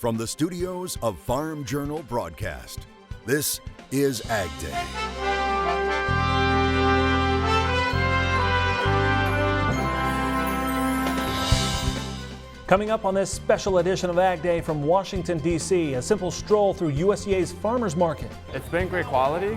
from the studios of Farm Journal Broadcast, this is AgDay. Coming up on this special edition of AgDay from Washington, D.C., a simple stroll through USDA's farmers market. It's been great quality.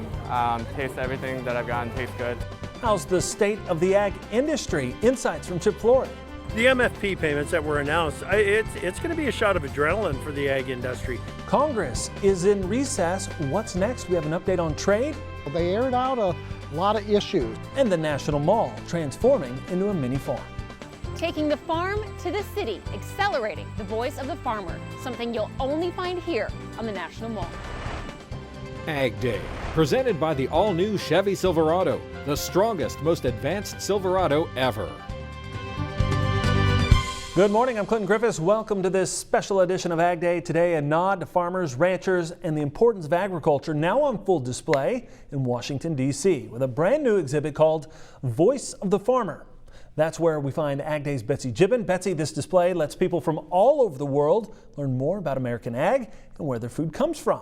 Taste everything that I've gotten tastes good. How's the state of the ag industry? Insights from Chip Floyd. The MFP payments that were announced, it's going to be a shot of adrenaline for the ag industry. Congress is in recess. What's next? We have an update on trade. They aired out a lot of issues. And the National Mall transforming into a mini farm. Taking the farm to the city, accelerating the voice of the farmer, something you'll only find here on the National Mall. AgDay, presented by the all-new Chevy Silverado, the strongest, most advanced Silverado ever. Good morning, I'm Clinton Griffiths. Welcome to this special edition of AgDay. Today, a nod to farmers, ranchers, and the importance of agriculture now on full display in Washington, D.C. with a brand new exhibit called Voice of the Farmer. That's where we find AgDay's Betsy Gibbon. Betsy, this display lets people from all over the world learn more about American ag and where their food comes from.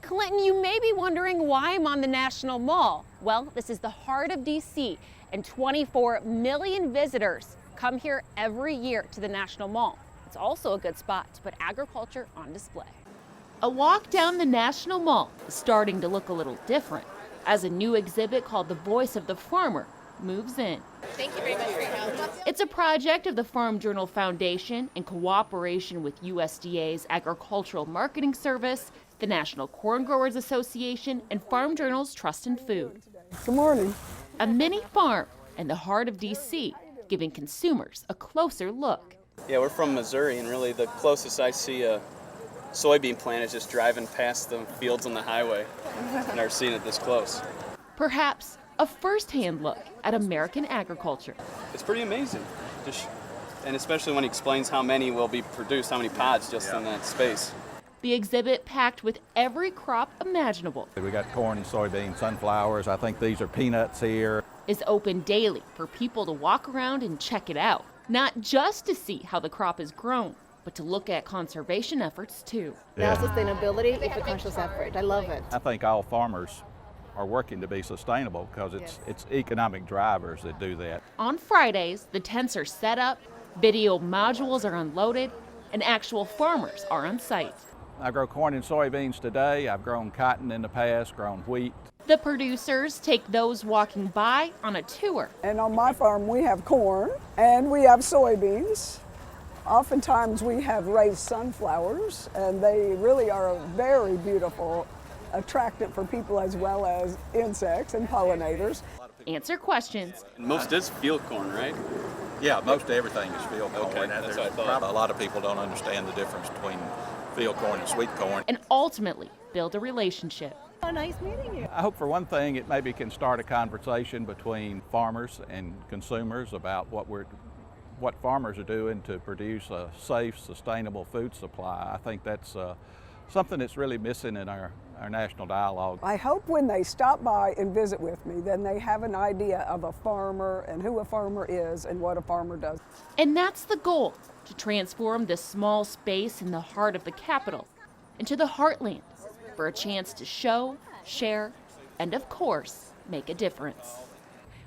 Clinton, you may be wondering why I'm on the National Mall. Well, this is the heart of D.C., and 24 million visitors come here every year to the National Mall. It's also a good spot to put agriculture on display. A walk down the National Mall is starting to look a little different as a new exhibit called The Voice of the Farmer moves in. Thank you very much for your help. It's a project of the Farm Journal Foundation in cooperation with USDA's Agricultural Marketing Service, the National Corn Growers Association, and Farm Journal's Trust in Food. Good morning. A mini farm in the heart of D.C., giving consumers a closer look. Yeah, we're from Missouri, and really the closest I see a soybean plant is just driving past the fields on the highway. I've never seen it this close. Perhaps a first-hand look at American agriculture. It's pretty amazing, and especially when he explains how many will be produced, how many pods just in that space. The exhibit packed with every crop imaginable. We got corn and soybeans, sunflowers. I think these are peanuts here. Is open daily for people to walk around and check it out. Not just to see how the crop is grown, but to look at conservation efforts too. Now sustainability is a conscious effort. I love it. I think all farmers are working to be sustainable because it's economic drivers that do that. On Fridays, the tents are set up, video modules are unloaded, and actual farmers are on site. I grow corn and soybeans today. I've grown cotton in the past, grown wheat. The producers take those walking by on a tour. And on my farm we have corn and we have soybeans. Oftentimes we have raised sunflowers, and they really are a very beautiful attractant for people as well as insects and pollinators. Answer questions. Most is field corn, right? Yeah, most everything is field corn. Okay, that's what I thought. A lot of people don't understand the difference between field corn and sweet corn. And ultimately build a relationship. Oh, nice meeting you. I hope for one thing it maybe can start a conversation between farmers and consumers about what farmers are doing to produce a safe, sustainable food supply. I think that's something that's really missing in our national dialogue. I hope when they stop by and visit with me, then they have an idea of a farmer and who a farmer is and what a farmer does. And that's the goal, to transform this small space in the heart of the capital into the heartland for a chance to show, share, and of course, make a difference.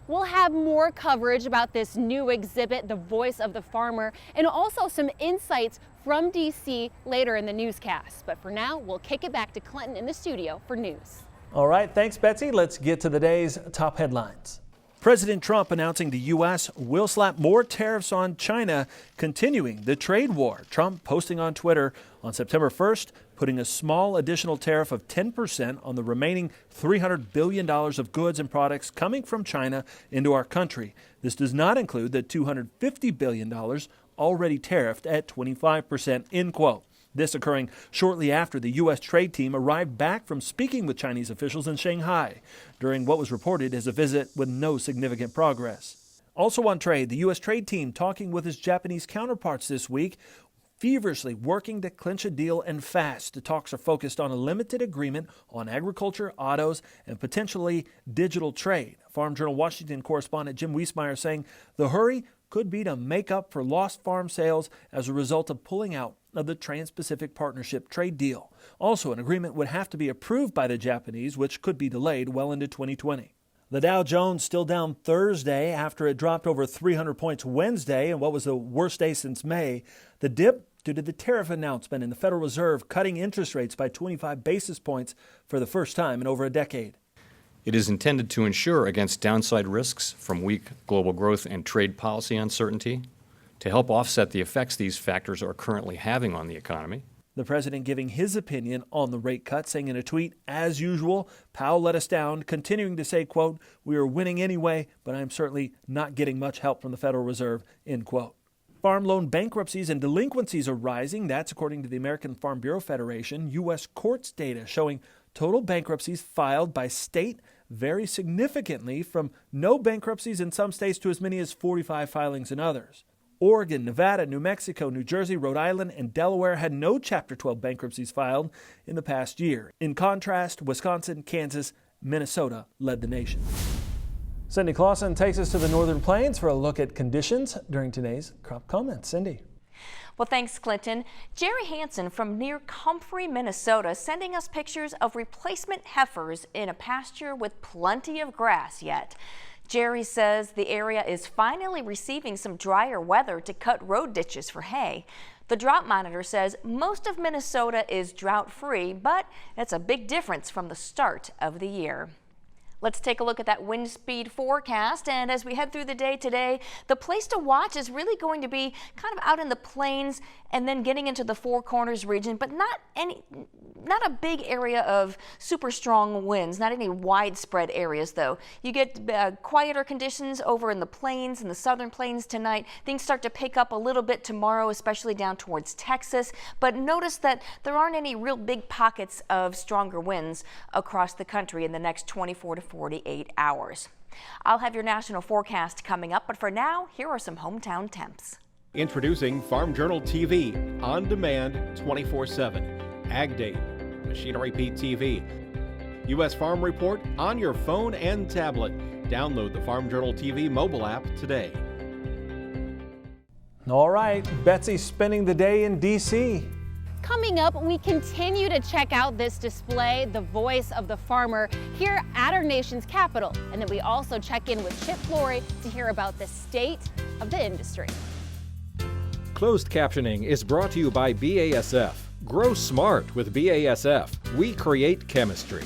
We'll have more coverage about this new exhibit, The Voice of the Farmer, and also some insights from D.C. later in the newscast. But for now, we'll kick it back to Clinton in the studio for news. All right, thanks, Betsy. Let's get to the day's top headlines. President Trump announcing the U.S. will slap more tariffs on China, continuing the trade war. Trump posting on Twitter on September 1st, putting a small additional tariff of 10% on the remaining $300 billion of goods and products coming from China into our country. This does not include the $250 billion already tariffed at 25%, end quote. This occurring shortly after the U.S. trade team arrived back from speaking with Chinese officials in Shanghai during what was reported as a visit with no significant progress. Also on trade, the U.S. trade team talking with its Japanese counterparts this week, feverishly working to clinch a deal and fast. The talks are focused on a limited agreement on agriculture, autos, and potentially digital trade. Farm Journal Washington correspondent Jim Wiesmeyer saying the hurry could be to make up for lost farm sales as a result of pulling out of the Trans-Pacific Partnership trade deal. Also, an agreement would have to be approved by the Japanese, which could be delayed well into 2020. The Dow Jones still down Thursday after it dropped over 300 points Wednesday in what was the worst day since May. The dip due to the tariff announcement and the Federal Reserve cutting interest rates by 25 basis points for the first time in over a decade. It is intended to ensure against downside risks from weak global growth and trade policy uncertainty, to help offset the effects these factors are currently having on the economy. The president giving his opinion on the rate cut, saying in a tweet, as usual, Powell let us down, continuing to say, quote, we are winning anyway, but I'm certainly not getting much help from the Federal Reserve, end quote. Farm loan bankruptcies and delinquencies are rising. That's according to the American Farm Bureau Federation. U.S. courts data showing total bankruptcies filed by state vary significantly, from no bankruptcies in some states to as many as 45 filings in others. Oregon, Nevada, New Mexico, New Jersey, Rhode Island, and Delaware had no Chapter 12 bankruptcies filed in the past year. In contrast, Wisconsin, Kansas, Minnesota led the nation. Cindy Clausen takes us to the Northern Plains for a look at conditions during today's crop comments. Cindy. Well, thanks, Clinton. Jerry Hansen from near Comfrey, Minnesota, sending us pictures of replacement heifers in a pasture with plenty of grass yet. Jerry says the area is finally receiving some drier weather to cut road ditches for hay. The drought monitor says most of Minnesota is drought-free, but it's a big difference from the start of the year. Let's take a look at that wind speed forecast, and as we head through the day today, the place to watch is really going to be kind of out in the plains and then getting into the Four Corners region, but not a big area of super strong winds, not any widespread areas though. You get quieter conditions over in the plains and the southern plains tonight. Things start to pick up a little bit tomorrow, especially down towards Texas, but notice that there aren't any real big pockets of stronger winds across the country in the next 24 to 48 hours. I'll have your national forecast coming up, but for now, here are some hometown temps. Introducing Farm Journal TV, on demand 24/7. AgDay, Machinery Pete TV. U.S. Farm Report on your phone and tablet. Download the Farm Journal TV mobile app today. All right, Betsy's spending the day in D.C. Coming up, we continue to check out this display, The Voice of the Farmer, here at our nation's capital. And then we also check in with Chip Flory to hear about the state of the industry. Closed captioning is brought to you by BASF. Grow smart with BASF. We create chemistry.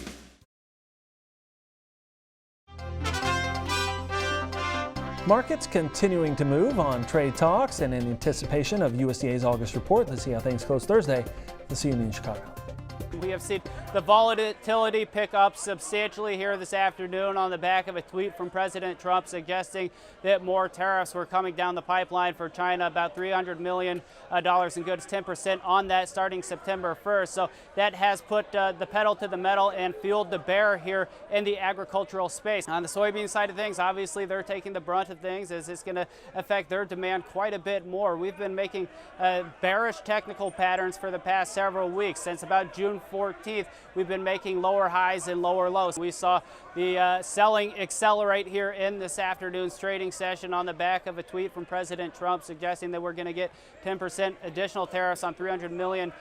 Markets continuing to move on trade talks and in anticipation of USDA's August report. Let's see how things close Thursday. The CNE in Chicago. We have seen the volatility pick up substantially here this afternoon on the back of a tweet from President Trump suggesting that more tariffs were coming down the pipeline for China, about $300 million in goods, 10% on that starting September 1st. So that has put the pedal to the metal and fueled the bear here in the agricultural space. On the soybean side of things, obviously they're taking the brunt of things, as it's going to affect their demand quite a bit more. We've been making bearish technical patterns for the past several weeks. Since about June 14th, we've been making lower highs and lower lows. We saw the selling accelerate here in this afternoon's trading session on the back of a tweet from President Trump suggesting that we're going to get 10% additional tariffs on $300 million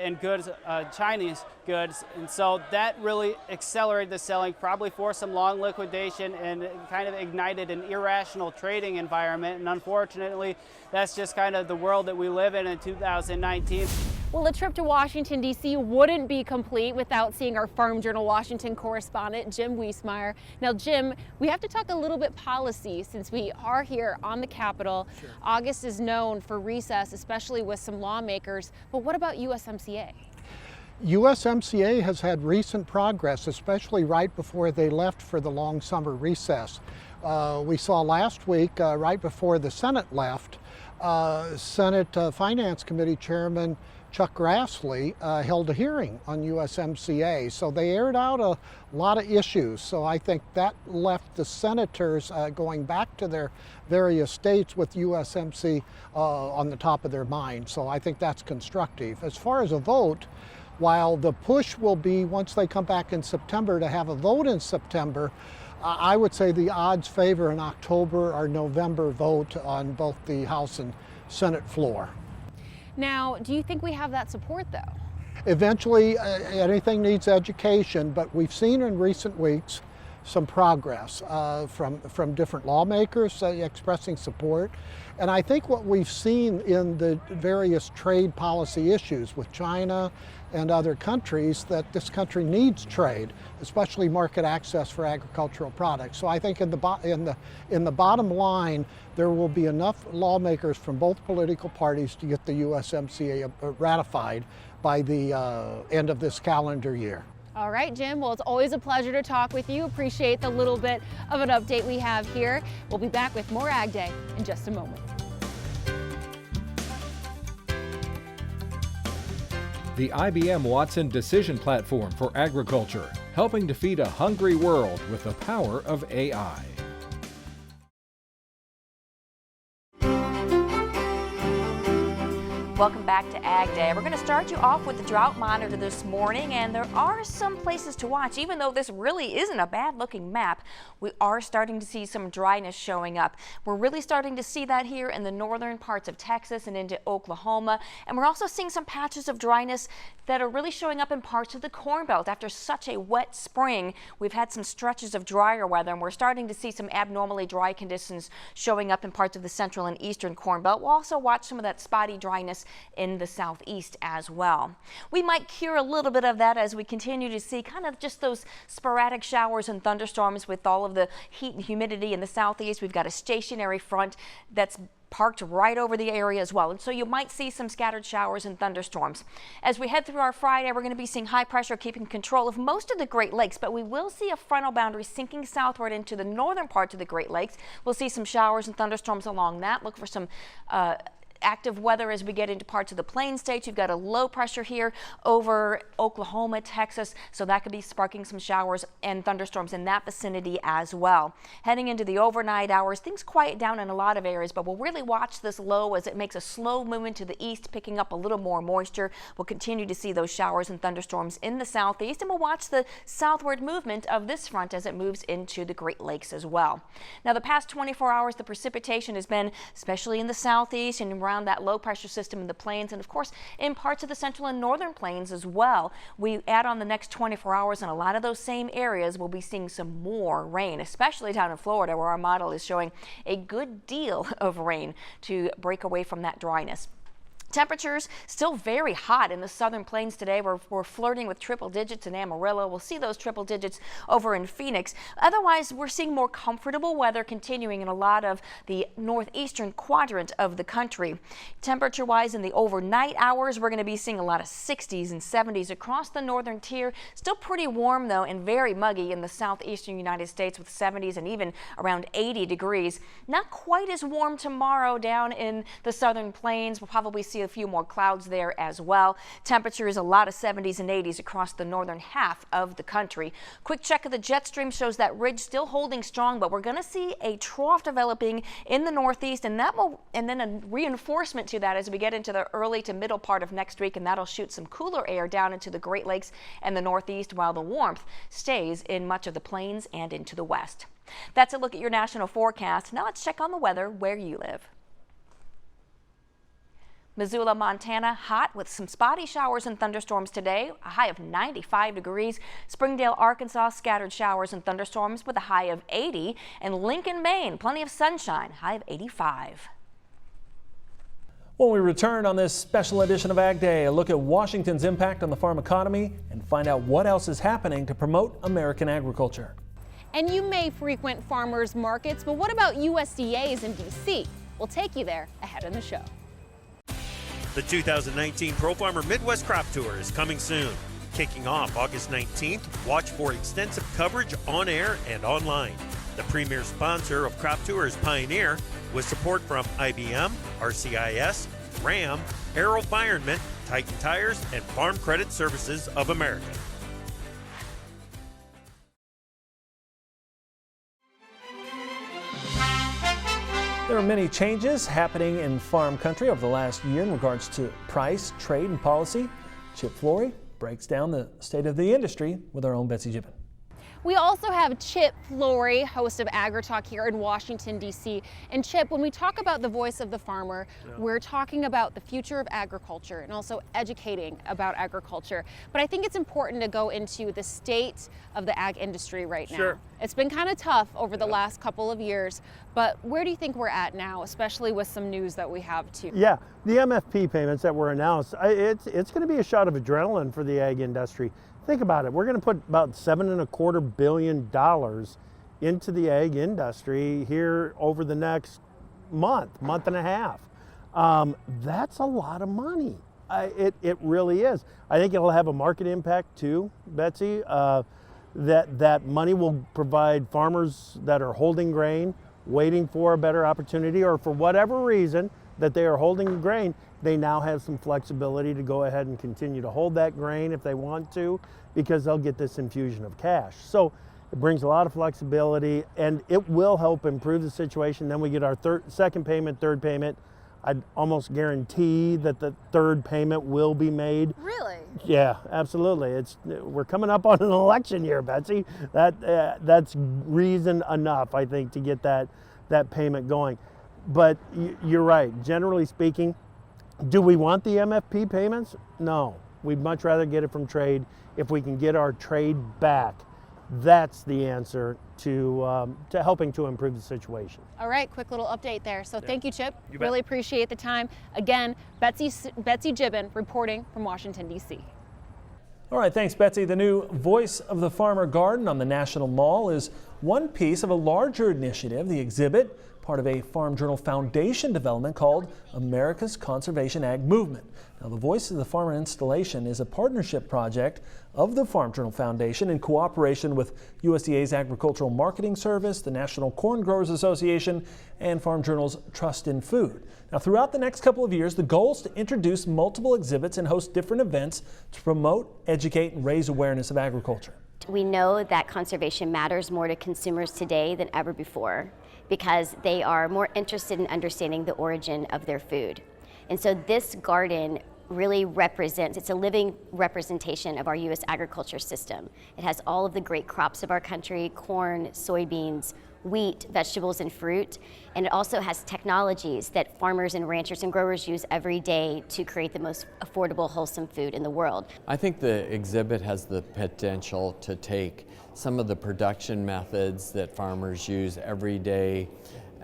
in goods, Chinese goods. And so that really accelerated the selling, probably forced some long liquidation and kind of ignited an irrational trading environment. And unfortunately, that's just kind of the world that we live in 2019. Well, a trip to Washington, D.C. wouldn't be complete without seeing our Farm Journal Washington correspondent, Jim Wiesmeyer. Now, Jim, we have to talk a little bit policy since we are here on the Capitol. Sure. August is known for recess, especially with some lawmakers. But what about USMCA? USMCA has had recent progress, especially right before they left for the long summer recess. We saw last week, right before the Senate left, Senate Finance Committee Chairman Chuck Grassley held a hearing on USMCA. So they aired out a lot of issues. So I think that left the senators going back to their various states with USMCA on the top of their mind. So I think that's constructive. As far as a vote, while the push will be once they come back in September to have a vote in September, I would say the odds favor an October or November vote on both the House and Senate floor. Now, do you think we have that support, though? Eventually, anything needs education, but we've seen in recent weeks some progress from different lawmakers expressing support. And I think what we've seen in the various trade policy issues with China and other countries, that this country needs trade, especially market access for agricultural products. So I think in the bottom line, there will be enough lawmakers from both political parties to get the USMCA ratified by the end of this calendar year. All right, Jim. Well, it's always a pleasure to talk with you. Appreciate the little bit of an update we have here. We'll be back with more Ag Day in just a moment. The IBM Watson Decision Platform for Agriculture, helping to feed a hungry world with the power of AI. Welcome back to Ag Day. We're going to start you off with the drought monitor this morning, and there are some places to watch. Even though this really isn't a bad looking map, we are starting to see some dryness showing up. We're really starting to see that here in the northern parts of Texas and into Oklahoma, and we're also seeing some patches of dryness that are really showing up in parts of the Corn Belt. After such a wet spring, we've had some stretches of drier weather, and we're starting to see some abnormally dry conditions showing up in parts of the central and eastern Corn Belt. We'll also watch some of that spotty dryness in the southeast as well. We might cure a little bit of that as we continue to see kind of just those sporadic showers and thunderstorms with all of the heat and humidity in the southeast. We've got a stationary front that's parked right over the area as well, and so you might see some scattered showers and thunderstorms. As we head through our Friday, we're going to be seeing high pressure keeping control of most of the Great Lakes, but we will see a frontal boundary sinking southward into the northern parts of the Great Lakes. We'll see some showers and thunderstorms along that. Look for some active weather as we get into parts of the plain states. You've got a low pressure here over Oklahoma, Texas, so that could be sparking some showers and thunderstorms in that vicinity as well. Heading into the overnight hours, things quiet down in a lot of areas, but we'll really watch this low as it makes a slow movement to the east, picking up a little more moisture. We'll continue to see those showers and thunderstorms in the southeast, and we'll watch the southward movement of this front as it moves into the Great Lakes as well. Now, the past 24 hours, the precipitation has been, especially in the southeast and around that low pressure system in the plains, and of course in parts of the central and northern plains as well. We add on the next 24 hours, and a lot of those same areas will be seeing some more rain, especially down in Florida, where our model is showing a good deal of rain to break away from that dryness. Temperatures still very hot in the southern plains today. We're flirting with triple digits in Amarillo. We'll see those triple digits over in Phoenix. Otherwise, we're seeing more comfortable weather continuing in a lot of the northeastern quadrant of the country. Temperature-wise, in the overnight hours, we're going to be seeing a lot of 60s and 70s across the northern tier. Still pretty warm, though, and very muggy in the southeastern United States with 70s and even around 80 degrees. Not quite as warm tomorrow down in the southern plains. We'll probably see a few more clouds there as well. Temperatures a lot of 70s and 80s across the northern half of the country. Quick check of the jet stream shows that ridge still holding strong, but we're going to see a trough developing in the northeast, and then a reinforcement to that as we get into the early to middle part of next week, and that'll shoot some cooler air down into the Great Lakes and the northeast, while the warmth stays in much of the plains and into the west. That's a look at your national forecast. Now let's check on the weather where you live. Missoula, Montana, hot with some spotty showers and thunderstorms today, a high of 95 degrees. Springdale, Arkansas, scattered showers and thunderstorms with a high of 80. And Lincoln, Maine, plenty of sunshine, high of 85. When we return on this special edition of Ag Day, a look at Washington's impact on the farm economy and find out what else is happening to promote American agriculture. And you may frequent farmers markets, but what about USDA's in D.C.? We'll take you there ahead in the show. The 2019 Pro Farmer Midwest Crop Tour is coming soon. Kicking off August 19th, watch for extensive coverage on air and online. The premier sponsor of Crop Tour is Pioneer, with support from IBM, RCIS, RAM, AeroVironment, Titan Tires, and Farm Credit Services of America. There are many changes happening in farm country over the last year in regards to price, trade, and policy. Chip Flory breaks down the state of the industry with our own Betsy Gibbon. We also have Chip Flory, host of AgriTalk here in Washington, D.C. And Chip, when we talk about the voice of the farmer, we're talking about the future of agriculture and also educating about agriculture. But I think it's important to go into the state of the ag industry right now. Sure. It's been kind of tough over the last couple of years, but where do you think we're at now, especially with some news that we have too? Yeah, the MFP payments that were announced, it's going to be a shot of adrenaline for the ag industry. Think about it. We're going to put about $7.25 billion into the ag industry here over the next month and a half. That's a lot of money. It really is. I think it'll have a market impact too, Betsy. That money will provide farmers that are holding grain, waiting for a better opportunity, or for whatever reason that they are holding grain, they now have some flexibility to go ahead and continue to hold that grain if they want to, because they'll get this infusion of cash. So it brings a lot of flexibility, and it will help improve the situation. Then we get our second payment, third payment. I'd almost guarantee that the third payment will be made. Really? Yeah, absolutely. We're coming up on an election year, Betsy. That's reason enough, I think, to get that payment going. But you're right. Generally speaking, do we want the MFP payments? No. We'd much rather get it from trade. If we can get our trade back, that's the answer to helping to improve the situation. All right, quick little update there. So thank you, Chip. Really appreciate the time. Again, Betsy Gibbon reporting from Washington, D.C. All right, thanks, Betsy. The new Voice of the Farmer Garden on the National Mall is one piece of a larger initiative, the exhibit, part of a Farm Journal Foundation development called America's Conservation Ag Movement. Now, the Voice of the Farmer installation is a partnership project of the Farm Journal Foundation in cooperation with USDA's Agricultural Marketing Service, the National Corn Growers Association, and Farm Journal's Trust in Food. Now, throughout the next couple of years, the goal is to introduce multiple exhibits and host different events to promote, educate, and raise awareness of agriculture. We know that conservation matters more to consumers today than ever before, because they are more interested in understanding the origin of their food. And so this garden really represents, it's a living representation of our U.S. agriculture system. It has all of the great crops of our country: corn, soybeans, wheat, vegetables, and fruit. And it also has technologies that farmers and ranchers and growers use every day to create the most affordable, wholesome food in the world. I think the exhibit has the potential to take some of the production methods that farmers use every day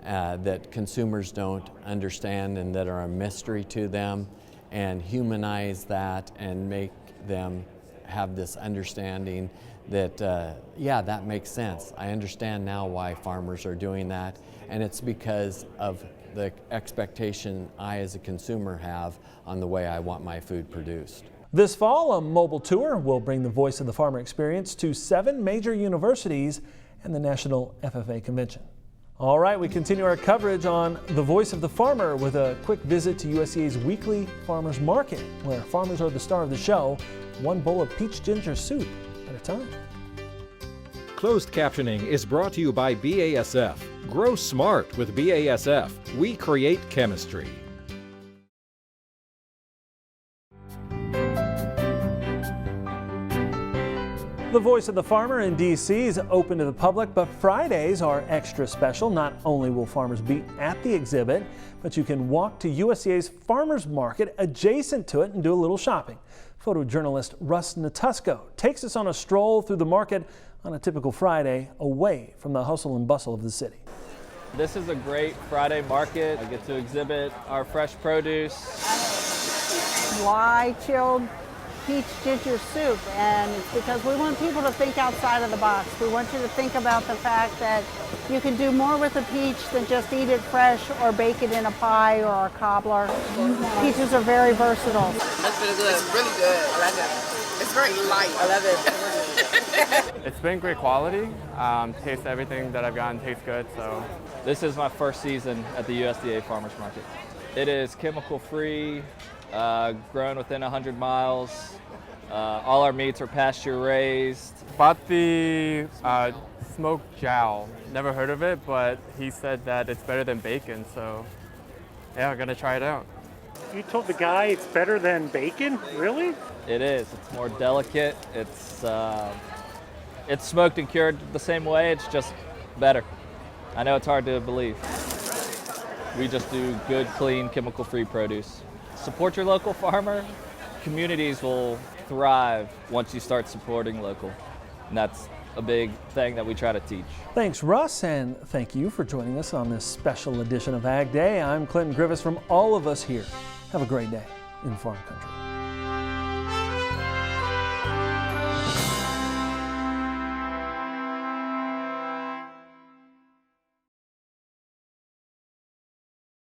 that consumers don't understand and that are a mystery to them, and humanize that and make them have this understanding that, yeah, that makes sense. I understand now why farmers are doing that, and it's because of the expectation I as a consumer have on the way I want my food produced. This fall, a mobile tour will bring the Voice of the Farmer experience to 7 major universities and the National FFA Convention. All right, we continue our coverage on the Voice of the Farmer with a quick visit to USDA's weekly farmers market, where farmers are the star of the show, one bowl of peach ginger soup at a time. Closed captioning is brought to you by BASF. Grow smart with BASF. We create chemistry. The Voice of the Farmer in D.C. is open to the public, but Fridays are extra special. Not only will farmers be at the exhibit, but you can walk to USDA's farmers market adjacent to it and do a little shopping. Photojournalist Russ Natusco takes us on a stroll through the market on a typical Friday, away from the hustle and bustle of the city. This is a great Friday market. I get to exhibit our fresh produce. Why chilled peach ginger soup? And it's because we want people to think outside of the box. We want you to think about the fact that you can do more with a peach than just eat it fresh or bake it in a pie or a cobbler. Peaches are very versatile. That's really good. It's really good. I like it. It's very light. I love it. It's been great quality. Taste everything that I've gotten tastes good. So this is my first season at the USDA Farmers Market. It is chemical free, grown within 100 miles. All our meats are pasture raised. bought the smoked jowl. Never heard of it, but he said that it's better than bacon. So yeah, I'm gonna try it out. You told the guy it's better than bacon? Really? It is. It's more delicate. It's smoked and cured the same way, it's just better. I know it's hard to believe. We just do good, clean, chemical-free produce. Support your local farmer. Communities will thrive once you start supporting local. And that's a big thing that we try to teach. Thanks, Russ, and thank you for joining us on this special edition of Ag Day. I'm Clinton Griffiths from all of us here. Have a great day in Farm Country.